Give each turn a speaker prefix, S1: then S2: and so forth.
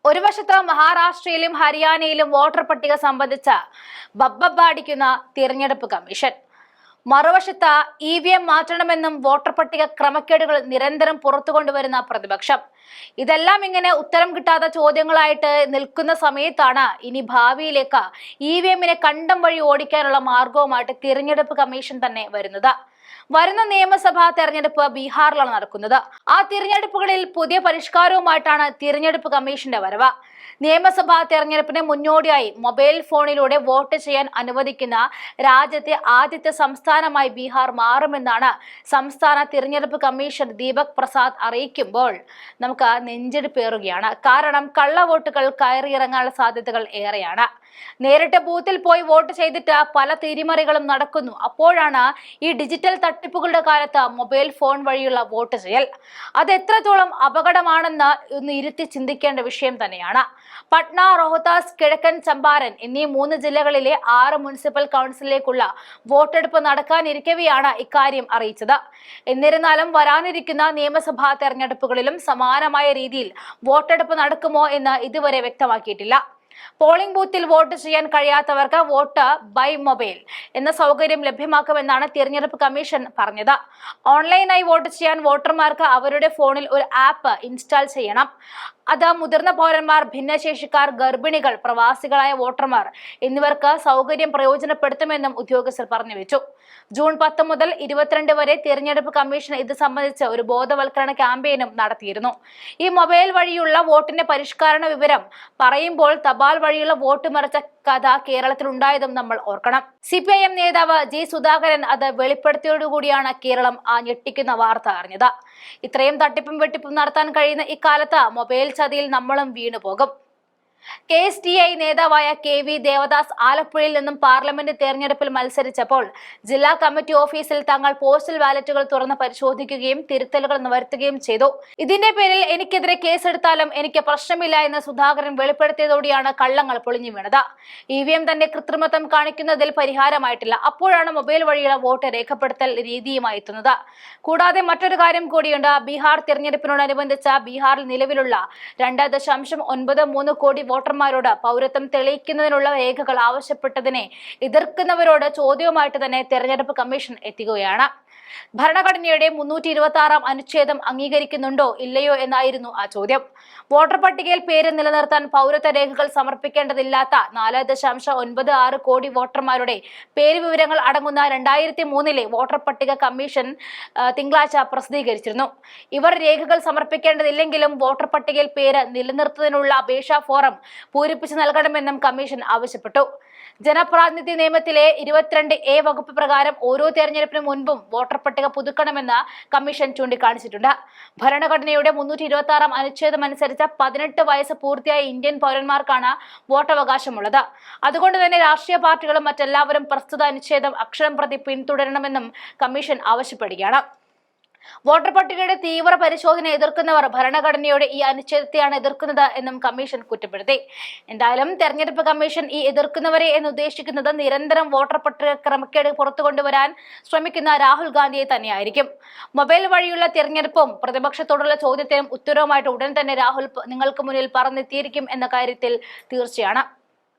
S1: ഒരു വശത്ത് മഹാരാഷ്ട്രയിലും ഹരിയാനയിലും വോട്ടർ പട്ടിക സംബന്ധിച്ച ബബ്ബടിക്കുന്ന തിരഞ്ഞെടുപ്പ് കമ്മീഷൻ, മറുവശത്ത് EVM മാറ്റണമെന്നും വോട്ടർ പട്ടിക ക്രമക്കേടുകൾ നിരന്തരം പുറത്തു കൊണ്ടുവരുന്ന പ്രതിപക്ഷം. ഇതെല്ലാം ഇങ്ങനെ ഉത്തരം കിട്ടാത്ത ചോദ്യങ്ങളായിട്ട് നിൽക്കുന്ന സമയത്താണ് ഇനി ഭാവിയിലേക്ക് EVM-നെ കണ്ടം വഴി ഓടിക്കാനുള്ള മാർഗവുമായിട്ട് തിരഞ്ഞെടുപ്പ് കമ്മീഷൻ തന്നെ വരുന്നത്. വരുന്ന നിയമസഭാ തെരഞ്ഞെടുപ്പ് ബീഹാറിലാണ് നടക്കുന്നത്. ആ തിരഞ്ഞെടുപ്പുകളിൽ പുതിയ പരിഷ്കാരവുമായിട്ടാണ് തിരഞ്ഞെടുപ്പ് കമ്മീഷന്റെ വരവ്. നിയമസഭാ തെരഞ്ഞെടുപ്പിന് മുന്നോടിയായി മൊബൈൽ ഫോണിലൂടെ വോട്ട് ചെയ്യാൻ അനുവദിക്കുന്ന രാജ്യത്തെ ആദ്യത്തെ സംസ്ഥാനമായി ബീഹാർ മാറുമെന്നാണ് സംസ്ഥാന തിരഞ്ഞെടുപ്പ് കമ്മീഷൻ ദീപക് പ്രസാദ് അറിയിക്കുമ്പോൾ നമുക്ക് നെഞ്ചിടിപ്പേറുകയാണ്. കാരണം കള്ളവോട്ടുകൾ കയറിയിറങ്ങാനുള്ള സാധ്യതകൾ ഏറെയാണ്. നേരിട്ട് ബൂത്തിൽ പോയി വോട്ട് ചെയ്തിട്ട് പല തിരിമറികളും നടക്കുന്നു. അപ്പോഴാണ് ഈ ഡിജിറ്റൽ തട്ടിപ്പുകളുടെ കാലത്ത് മൊബൈൽ ഫോൺ വഴിയുള്ള വോട്ട് ചെയ്യൽ അത് എത്രത്തോളം അപകടമാണെന്ന് ഒന്ന് ഇരുത്തി ചിന്തിക്കേണ്ട വിഷയം തന്നെയാണ്. പട്ന, റോഹ്താസ്, കിഴക്കൻ ചമ്പാരൻ എന്നീ 3 ജില്ലകളിലെ 6 മുനിസിപ്പൽ കൗൺസിലിലേക്കുള്ള വോട്ടെടുപ്പ് നടക്കാനിരിക്കവെയാണ് ഇക്കാര്യം അറിയിച്ചത്. എന്നിരുന്നാലും വരാനിരിക്കുന്ന നിയമസഭാ തെരഞ്ഞെടുപ്പുകളിലും സമാനമായ രീതിയിൽ വോട്ടെടുപ്പ് നടക്കുമോ എന്ന് ഇതുവരെ വ്യക്തമാക്കിയിട്ടില്ല. പോളിംഗ് ബൂത്തിൽ വോട്ട് ചെയ്യാൻ കഴിയാത്തവർക്ക് വോട്ട് ബൈ മൊബൈൽ എന്ന സൗകര്യം ലഭ്യമാക്കുമെന്നാണ് തിരഞ്ഞെടുപ്പ് കമ്മീഷൻ പറഞ്ഞത്. ഓൺലൈനായി വോട്ട് ചെയ്യാൻ വോട്ടർമാർക്ക് അവരുടെ ഫോണിൽ ഒരു ആപ്പ് ഇൻസ്റ്റാൾ ചെയ്യണം. അത് മുതിർന്ന പൗരന്മാർ, ഭിന്നശേഷിക്കാർ, ഗർഭിണികൾ, പ്രവാസികളായ വോട്ടർമാർ എന്നിവർക്ക് സൗകര്യം പ്രയോജനപ്പെടുത്തുമെന്നും ഉദ്യോഗസ്ഥർ പറഞ്ഞു വെച്ചു. ജൂൺ 10 മുതൽ 22 വരെ തിരഞ്ഞെടുപ്പ് കമ്മീഷൻ ഇത് സംബന്ധിച്ച് ഒരു ബോധവൽക്കരണ ക്യാമ്പയിനും നടത്തിയിരുന്നു. ഈ മൊബൈൽ വഴിയുള്ള വോട്ടിന്റെ പരിഷ്കരണ വിവരം പറയുമ്പോൾ തപാൽ വഴിയുള്ള വോട്ട് മറിച്ച കഥ കേരളത്തിൽ ഉണ്ടായതും നമ്മൾ ഓർക്കണം. CPIM നേതാവ് G. സുധാകരൻ അത് വെളിപ്പെടുത്തിയോടുകൂടിയാണ് കേരളം ആ ഞെട്ടിക്കുന്ന വാർത്ത അറിഞ്ഞത്. ഇത്രയും തട്ടിപ്പും വെട്ടിപ്പും നടത്താൻ കഴിയുന്ന ഇക്കാലത്ത് മൊബൈൽ ചതിയിൽ നമ്മളും വീണുപോകും. KSTI നേതാവായ KV ദേവദാസ് ആലപ്പുഴയിൽ നിന്നും പാർലമെന്റ് തെരഞ്ഞെടുപ്പിൽ മത്സരിച്ചപ്പോൾ ജില്ലാ കമ്മിറ്റി ഓഫീസിൽ തങ്ങൾ പോസ്റ്റൽ ബാലറ്റുകൾ തുറന്ന് പരിശോധിക്കുകയും തിരുത്തലുകൾ വരുത്തുകയും ചെയ്തു. ഇതിന്റെ പേരിൽ എനിക്കെതിരെ കേസെടുത്താലും എനിക്ക് പ്രശ്നമില്ല എന്ന് സുധാകരൻ വെളിപ്പെടുത്തിയതോടെയാണ് കള്ളങ്ങൾ പൊളിഞ്ഞു വീണത്. EVM തന്നെ കൃത്രിമത്വം കാണിക്കുന്നതിൽ പരിഹാരമായിട്ടില്ല. അപ്പോഴാണ് മൊബൈൽ വഴിയുള്ള വോട്ട് രേഖപ്പെടുത്തൽ രീതിയുമായി എത്തുന്നത്. കൂടാതെ മറ്റൊരു കാര്യം കൂടിയുണ്ട്. ബീഹാർ തിരഞ്ഞെടുപ്പിനോടനുബന്ധിച്ച് ബീഹാറിൽ നിലവിലുള്ള 2.93 കോടി വോട്ടർമാരോട് പൗരത്വം തെളിയിക്കുന്നതിനുള്ള രേഖകൾ ആവശ്യപ്പെട്ടതിനെ എതിർക്കുന്നവരോട് ചോദ്യവുമായിട്ട് തന്നെ തെരഞ്ഞെടുപ്പ് കമ്മീഷൻ എത്തുകയാണ്. ഭരണഘടനയുടെ 326 അനുച്ഛേദം അംഗീകരിക്കുന്നുണ്ടോ ഇല്ലയോ എന്നായിരുന്നു ആ ചോദ്യം. വോട്ടർ പട്ടികയിൽ പേര് നിലനിർത്താൻ പൗരത്വ രേഖകൾ സമർപ്പിക്കേണ്ടതില്ലാത്ത 4.96 കോടി വോട്ടർമാരുടെ പേര് വിവരങ്ങൾ അടങ്ങുന്ന 2003 വോട്ടർ പട്ടിക കമ്മീഷൻ തിങ്കളാഴ്ച പ്രസിദ്ധീകരിച്ചിരുന്നു. ഇവർ രേഖകൾ സമർപ്പിക്കേണ്ടതില്ലെങ്കിലും വോട്ടർ പട്ടികയിൽ പേര് നിലനിർത്തുന്നതിനുള്ള അപേക്ഷാ ഫോറം പൂരിപ്പിച്ച് നൽകണമെന്നും കമ്മീഷൻ ആവശ്യപ്പെട്ടു. ജനപ്രാതിനിധ്യ നിയമത്തിലെ 22A വകുപ്പ് പ്രകാരം ഓരോ തെരഞ്ഞെടുപ്പിന് മുൻപും വോട്ടർ പട്ടിക പുതുക്കണമെന്ന് കമ്മീഷൻ ചൂണ്ടിക്കാണിച്ചിട്ടുണ്ട്. ഭരണഘടനയുടെ 326 അനുച്ഛേദം അനുസരിച്ച് 18 വയസ്സ് പൂർത്തിയായ ഇന്ത്യൻ പൗരന്മാർക്കാണ് വോട്ടവകാശമുള്ളത്. അതുകൊണ്ട് തന്നെ രാഷ്ട്രീയ പാർട്ടികളും മറ്റെല്ലാവരും പ്രസ്തുത അനുച്ഛേദം അക്ഷരം പ്രതി പിന്തുടരണമെന്നും കമ്മീഷൻ ആവശ്യപ്പെടുകയാണ്. വോട്ടർ പട്ടികയുടെ തീവ്ര പരിശോധന എതിർക്കുന്നവർ ഭരണഘടനയുടെ ഈ അനുച്ഛേദത്തെയാണ് എതിർക്കുന്നത് എന്നും കമ്മീഷൻ കുറ്റപ്പെടുത്തി. എന്തായാലും തെരഞ്ഞെടുപ്പ് കമ്മീഷൻ ഈ എതിർക്കുന്നവരെ എന്ന് ഉദ്ദേശിക്കുന്നത് നിരന്തരം വോട്ടർ പട്ടിക ക്രമക്കേട് പുറത്തു കൊണ്ടുവരാൻ ശ്രമിക്കുന്ന രാഹുൽ ഗാന്ധിയെ തന്നെയായിരിക്കും. മൊബൈൽ വഴിയുള്ള തെരഞ്ഞെടുപ്പും പ്രതിപക്ഷത്തോടുള്ള ചോദ്യത്തിനും ഉത്തരവുമായിട്ട് ഉടൻ തന്നെ രാഹുൽ നിങ്ങൾക്ക് മുന്നിൽ പറഞ്ഞെത്തിയിരിക്കും എന്ന കാര്യത്തിൽ തീർച്ചയാണ്.